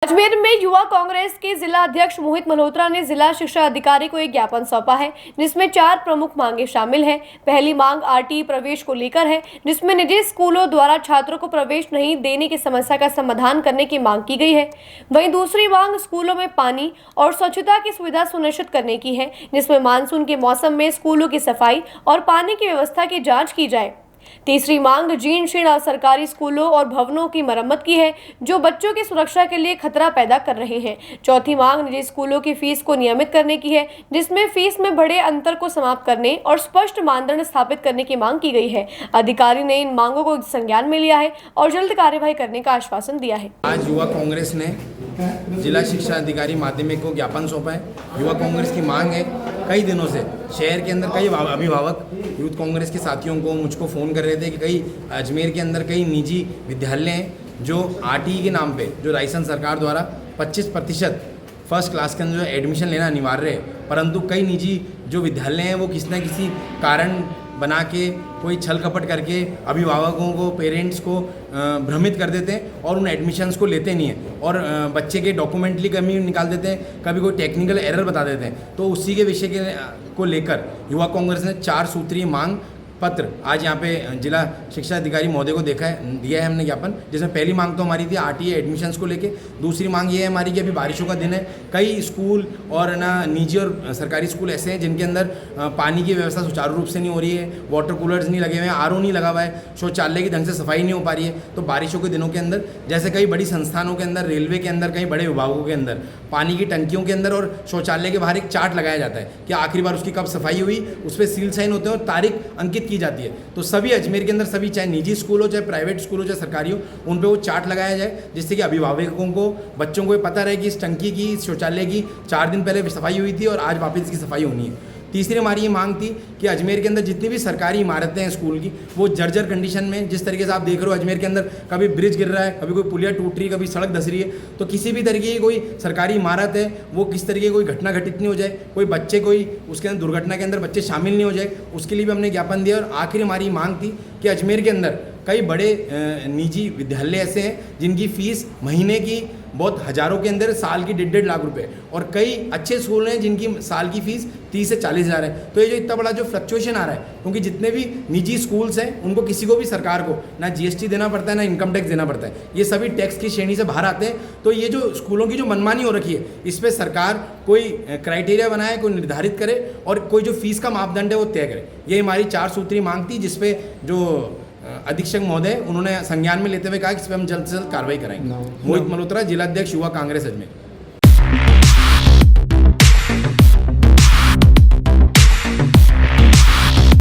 अजमेर में युवा कांग्रेस के जिला अध्यक्ष मोहित मल्होत्रा ने जिला शिक्षा अधिकारी को एक ज्ञापन सौंपा है, जिसमें 4 प्रमुख मांगे शामिल हैं। पहली मांग आरटीई प्रवेश को लेकर है, जिसमें निजी स्कूलों द्वारा छात्रों को प्रवेश नहीं देने की समस्या का समाधान करने की मांग की गई है। वहीं दूसरी मांग स्कूलों में पानी और स्वच्छता की सुविधा सुनिश्चित करने की है, जिसमें मानसून के मौसम में स्कूलों की सफाई और पानी की व्यवस्था की जाँच की जाए। तीसरी मांग जीर्ण शीर्ण सरकारी स्कूलों और भवनों की मरम्मत की है, जो बच्चों की सुरक्षा के लिए खतरा पैदा कर रहे हैं। चौथी मांग निजी स्कूलों की फीस को नियमित करने की है, जिसमें फीस में बड़े अंतर को समाप्त करने और स्पष्ट मानदंड स्थापित करने की मांग की गई है। अधिकारी ने इन मांगों को संज्ञान में लिया है और जल्द कार्यवाही करने का आश्वासन दिया है। आज युवा कांग्रेस ने जिला शिक्षा अधिकारी माध्यमिक को ज्ञापन सौंपा है। युवा कांग्रेस की मांग है, कई दिनों से शहर के अंदर कई अभिभावक यूथ कांग्रेस के साथियों को मुझको फ़ोन कर रहे थे कि कई अजमेर के अंदर कई निजी विद्यालय हैं जो आरटीई के नाम पे जो राजस्थान सरकार द्वारा 25% फर्स्ट क्लास के अंदर जो एडमिशन लेना अनिवार्य है, परंतु कई निजी जो विद्यालय हैं वो किसी न किसी कारण बना के कोई छल कपट करके अभिभावकों को पेरेंट्स को भ्रमित कर देते हैं और उन एडमिशन्स को लेते नहीं हैं और बच्चे के डॉक्यूमेंटली कमी निकाल देते हैं, कभी कोई टेक्निकल एरर बता देते हैं। तो उसी के विषय को लेकर युवा कांग्रेस ने 4 सूत्रीय मांग पत्र आज यहाँ पे जिला शिक्षा अधिकारी महोदय को दिया है हमने ज्ञापन, जिसमें पहली मांग तो हमारी थी आरटीई एडमिशन्स को लेके। दूसरी मांग ये है हमारी कि अभी बारिशों का दिन है, कई स्कूल और निजी और सरकारी स्कूल ऐसे हैं जिनके अंदर पानी की व्यवस्था सुचारू रूप से नहीं हो रही है, वाटर कूलर्स नहीं लगे हुए हैं, आरओ नहीं लगा हुआ है, शौचालय की ढंग से सफाई नहीं हो पा रही है। तो बारिशों के दिनों के अंदर जैसे कई बड़ी संस्थानों के अंदर, रेलवे के अंदर, कई बड़े विभागों के अंदर पानी की टंकियों के अंदर और शौचालय के बाहर एक चार्ट लगाया जाता है कि आखिरी बार उसकी कब सफाई हुई, उस पर सील साइन होते हैं और तारीख अंकित की जाती है। तो सभी अजमेर के अंदर सभी, चाहे निजी स्कूल हो, चाहे प्राइवेट स्कूल हो, चाहे सरकारी हो, उन पे वो चार्ट लगाया जाए, जिससे कि अभिभावकों को, बच्चों को ये पता रहे कि इस टंकी की, इस शौचालय की 4 दिन पहले सफाई हुई थी और आज वापस इसकी सफाई होनी है। तीसरी हमारी ये मांग थी कि अजमेर के अंदर जितनी भी सरकारी इमारतें हैं स्कूल की, वो जर्जर कंडीशन में, जिस तरीके से आप देख रहे हो अजमेर के अंदर कभी ब्रिज गिर रहा है, कभी कोई पुलिया टूट रही है, कभी सड़क धस रही है, तो किसी भी तरीके की कोई सरकारी इमारत है वो किस तरीके की कोई घटना घटित नहीं हो जाए, कोई बच्चे कोई उसके अंदर दुर्घटना के अंदर बच्चे शामिल नहीं हो जाए, उसके लिए भी हमने ज्ञापन दिया। और आखिर हमारी मांग थी कि अजमेर के अंदर कई बड़े निजी विद्यालय ऐसे हैं जिनकी फ़ीस महीने की बहुत हज़ारों के अंदर, साल की 1.5 लाख रुपए, और कई अच्छे स्कूल हैं जिनकी साल की फ़ीस 30 से 40 हज़ार है। तो ये जो इतना बड़ा जो फ्लक्चुएशन आ रहा है, क्योंकि जितने भी निजी स्कूल्स हैं उनको किसी को भी सरकार को ना जीएसटी देना पड़ता है, ना इनकम टैक्स देना पड़ता है, ये सभी टैक्स की श्रेणी से बाहर आते हैं। तो ये जो स्कूलों की जो मनमानी हो रखी है, इस पर सरकार कोई क्राइटेरिया बनाए, कोई निर्धारित करे और कोई जो फीस का मापदंड है वो तय करे। ये हमारी 4 सूत्री मांग थी, जिसपे जो अधीक्षक महोदय उन्होंने संज्ञान में लेते हुए कहा कि इस पर हम जल्द से जल्द कार्रवाई कराएंगे। मोहित मल्होत्रा, जिला अध्यक्ष युवा कांग्रेस अजमेर।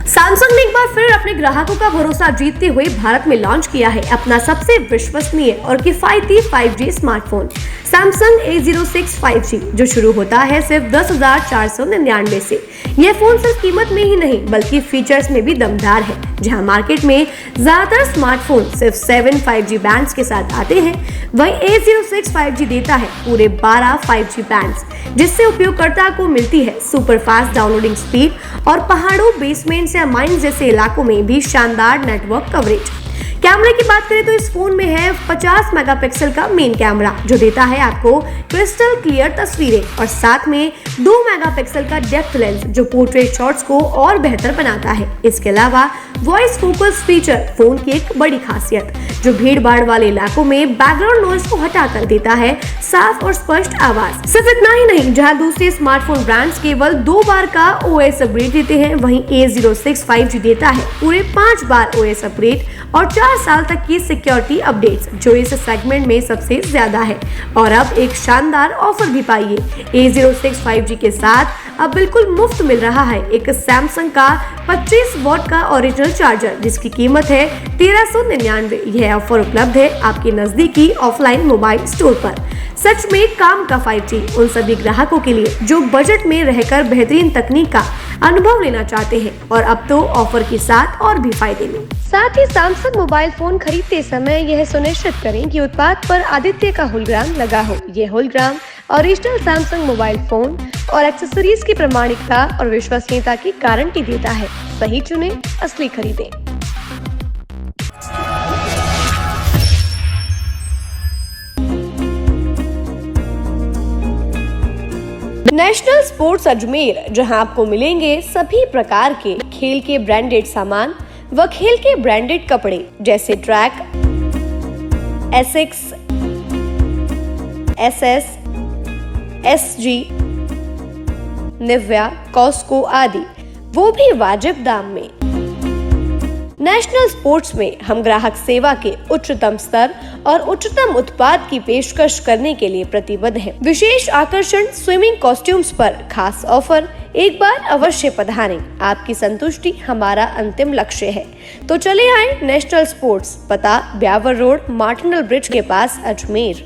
सैमसंग ने एक बार फिर अपने ग्राहकों का भरोसा जीतते हुए भारत में लॉन्च किया है अपना सबसे विश्वसनीय और किफायती 5G smartphone Samsung A06 5G, जो शुरू होता है सिर्फ 10,499 से। यह फोन सिर्फ कीमत में ही नहीं बल्कि फीचर्स में भी दमदार है। जहां मार्केट में ज्यादातर स्मार्टफोन सिर्फ 7 5G बैंड्स के साथ आते हैं, वहीं A06 5G देता है पूरे 12 5G बैंड्स, जिससे उपयोगकर्ता को मिलती है सुपर फास्ट डाउनलोडिंग स्पीड और पहाड़ों, बेसमेंट्स या माइंस जैसे इलाकों में भी शानदार नेटवर्क कवरेज। कैमरे की बात करें तो इस फोन में है 50 मेगापिक्सल का मेन कैमरा, जो देता है आपको क्रिस्टल क्लियर तस्वीरें, और साथ में 2 मेगापिक्सल का डेप्थ लेंस, जो पोर्ट्रेट शॉट्स को और बेहतर बनाता है। इसके अलावा वॉइस फोकस फीचर फोन की एक बड़ी खासियत, जो भीड़ भाड़ वाले इलाकों में बैकग्राउंड नॉइज को हटाकर देता है साफ और स्पष्ट आवाज। सिर्फ इतना ही नहीं, जहां दूसरे स्मार्टफोन ब्रांड्स केवल 2 बार का OS अपग्रेड देते हैं, वहीं A06 5G देता है पूरे 5 बार OS अपग्रेड और 4 साल तक की सिक्योरिटी अपडेट्स, जो इस सेगमेंट में सबसे ज्यादा है। और अब एक शानदार ऑफर भी पाइए। A06 5G के साथ अब बिल्कुल मुफ्त मिल रहा है एक सैमसंग का 25 वॉट का ओरिजिनल चार्जर, जिसकी कीमत है 1399। यह ऑफर उपलब्ध है आपके नजदीकी ऑफलाइन मोबाइल स्टोर पर। सच में काम का 5G उन सभी ग्राहकों के लिए जो बजट में रहकर बेहतरीन तकनीक का अनुभव लेना चाहते हैं, और अब तो ऑफर के साथ और भी फायदे में। साथ ही सैमसंग मोबाइल फोन खरीदते समय यह सुनिश्चित करें कि उत्पाद पर आदित्य का होलोग्राम लगा हो। यह hologram original Samsung mobile phone और एक्सेसरीज की प्रामाणिकता और विश्वसनीयता की गारंटी देता है। सही चुनें, असली खरीदें। नेशनल स्पोर्ट्स अजमेर, जहां आपको मिलेंगे सभी प्रकार के खेल के ब्रांडेड सामान व खेल के ब्रांडेड कपड़े जैसे track, Asics, SS, SG, Nivia, Cosco आदि, वो भी वाजिब दाम में। नेशनल स्पोर्ट्स में हम ग्राहक सेवा के उच्चतम स्तर और उच्चतम उत्पाद की पेशकश करने के लिए प्रतिबद्ध हैं। विशेष आकर्षण स्विमिंग कॉस्ट्यूम्स पर खास ऑफर, एक बार अवश्य पधारें। आपकी संतुष्टि हमारा अंतिम लक्ष्य है। तो चले आए नेशनल स्पोर्ट्स, पता ब्यावर रोड, मार्टिनल ब्रिज के पास, अजमेर।